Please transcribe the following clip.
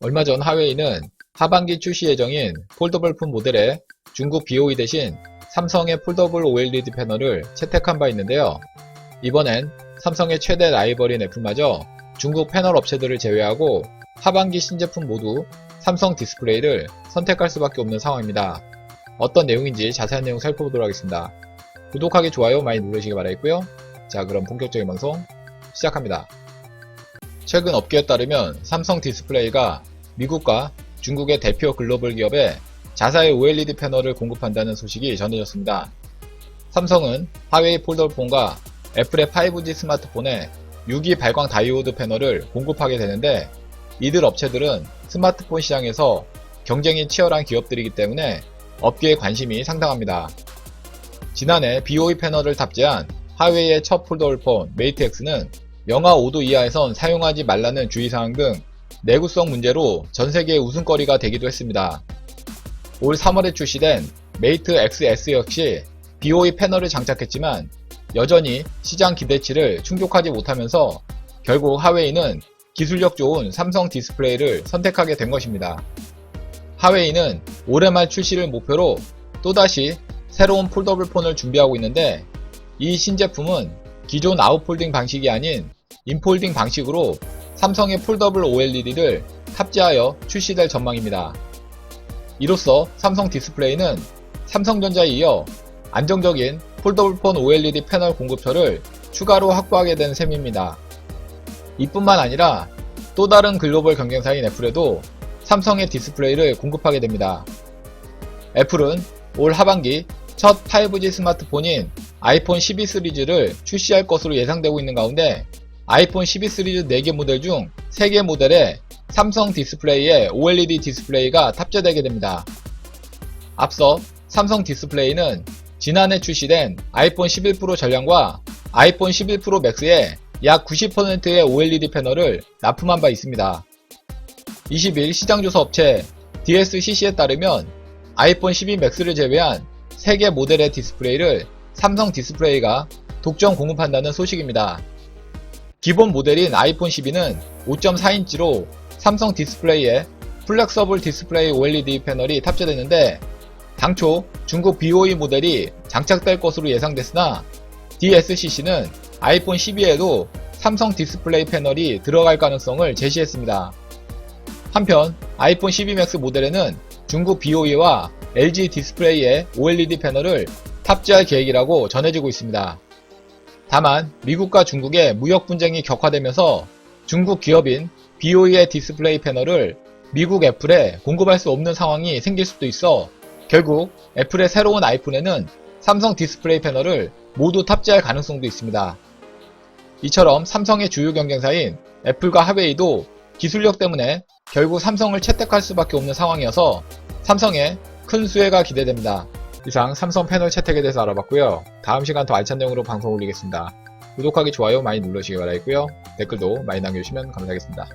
얼마 전 화웨이는 하반기 출시 예정인 폴더블폰 모델에 중국 BOE 대신 삼성의 폴더블 OLED 패널을 채택한 바 있는데요. 이번엔 삼성의 최대 라이벌인 애플마저 중국 패널 업체들을 제외하고 하반기 신제품 모두 삼성 디스플레이를 선택할 수밖에 없는 상황입니다. 어떤 내용인지 자세한 내용 살펴보도록 하겠습니다. 구독하기, 좋아요 많이 누르시기 바라겠고요. 자, 그럼 본격적인 방송 시작합니다. 최근 업계에 따르면 삼성 디스플레이가 미국과 중국의 대표 글로벌 기업에 자사의 OLED 패널을 공급한다는 소식이 전해졌습니다. 삼성은 화웨이 폴더폰과 애플의 5G 스마트폰에 유기 발광 다이오드 패널을 공급하게 되는데, 이들 업체들은 스마트폰 시장에서 경쟁이 치열한 기업들이기 때문에 업계의 관심이 상당합니다. 지난해 BOE 패널을 탑재한 화웨이의 첫 폴더블폰 메이트 X는 영하 5도 이하에선 사용하지 말라는 주의사항 등 내구성 문제로 전세계의 웃음거리가 되기도 했습니다. 올 3월에 출시된 메이트 XS 역시 BOE 패널을 장착했지만 여전히 시장 기대치를 충족하지 못하면서 결국 화웨이는 기술력 좋은 삼성 디스플레이를 선택하게 된 것입니다. 화웨이는 올해 말 출시를 목표로 또다시 새로운 폴더블폰을 준비하고 있는데, 이 신제품은 기존 아웃폴딩 방식이 아닌 인폴딩 방식으로 삼성의 폴더블 OLED를 탑재하여 출시될 전망입니다. 이로써 삼성 디스플레이는 삼성전자에 이어 안정적인 폴더블폰 OLED 패널 공급처를 추가로 확보하게 된 셈입니다. 이뿐만 아니라 또 다른 글로벌 경쟁사인 애플에도 삼성의 디스플레이를 공급하게 됩니다. 애플은 올 하반기 첫 5G 스마트폰인 아이폰 12 시리즈를 출시할 것으로 예상되고 있는 가운데, 아이폰 12 시리즈 4개 모델 중 3개 모델에 삼성 디스플레이의 OLED 디스플레이가 탑재되게 됩니다. 앞서 삼성 디스플레이는 지난해 출시된 아이폰 11 프로 전량과 아이폰 11 프로 맥스에 약 90%의 OLED 패널을 납품한 바 있습니다. 20일 시장조사 업체 DSCC에 따르면 아이폰 12 맥스를 제외한 3개 모델의 디스플레이를 삼성 디스플레이가 독점 공급한다는 소식입니다. 기본 모델인 아이폰 12는 5.4인치로 삼성 디스플레이에 플렉서블 디스플레이 OLED 패널이 탑재됐는데, 당초 중국 BOE 모델이 장착될 것으로 예상됐으나 DSCC는 아이폰 12에도 삼성 디스플레이 패널이 들어갈 가능성을 제시했습니다. 한편 아이폰 12 맥스 모델에는 중국 BOE와 LG 디스플레이의 OLED 패널을 탑재할 계획이라고 전해지고 있습니다. 다만 미국과 중국의 무역 분쟁이 격화되면서 중국 기업인 BOE의 디스플레이 패널을 미국 애플에 공급할 수 없는 상황이 생길 수도 있어 결국 애플의 새로운 아이폰에는 삼성 디스플레이 패널을 모두 탑재할 가능성도 있습니다. 이처럼 삼성의 주요 경쟁사인 애플과 화웨이도 기술력 때문에 결국 삼성을 채택할 수밖에 없는 상황이어서 삼성의 큰 수혜가 기대됩니다. 이상 삼성 패널 채택에 대해서 알아봤고요. 다음 시간 더 알찬 내용으로 방송 올리겠습니다. 구독하기, 좋아요 많이 눌러주시기 바라겠고요. 댓글도 많이 남겨주시면 감사하겠습니다.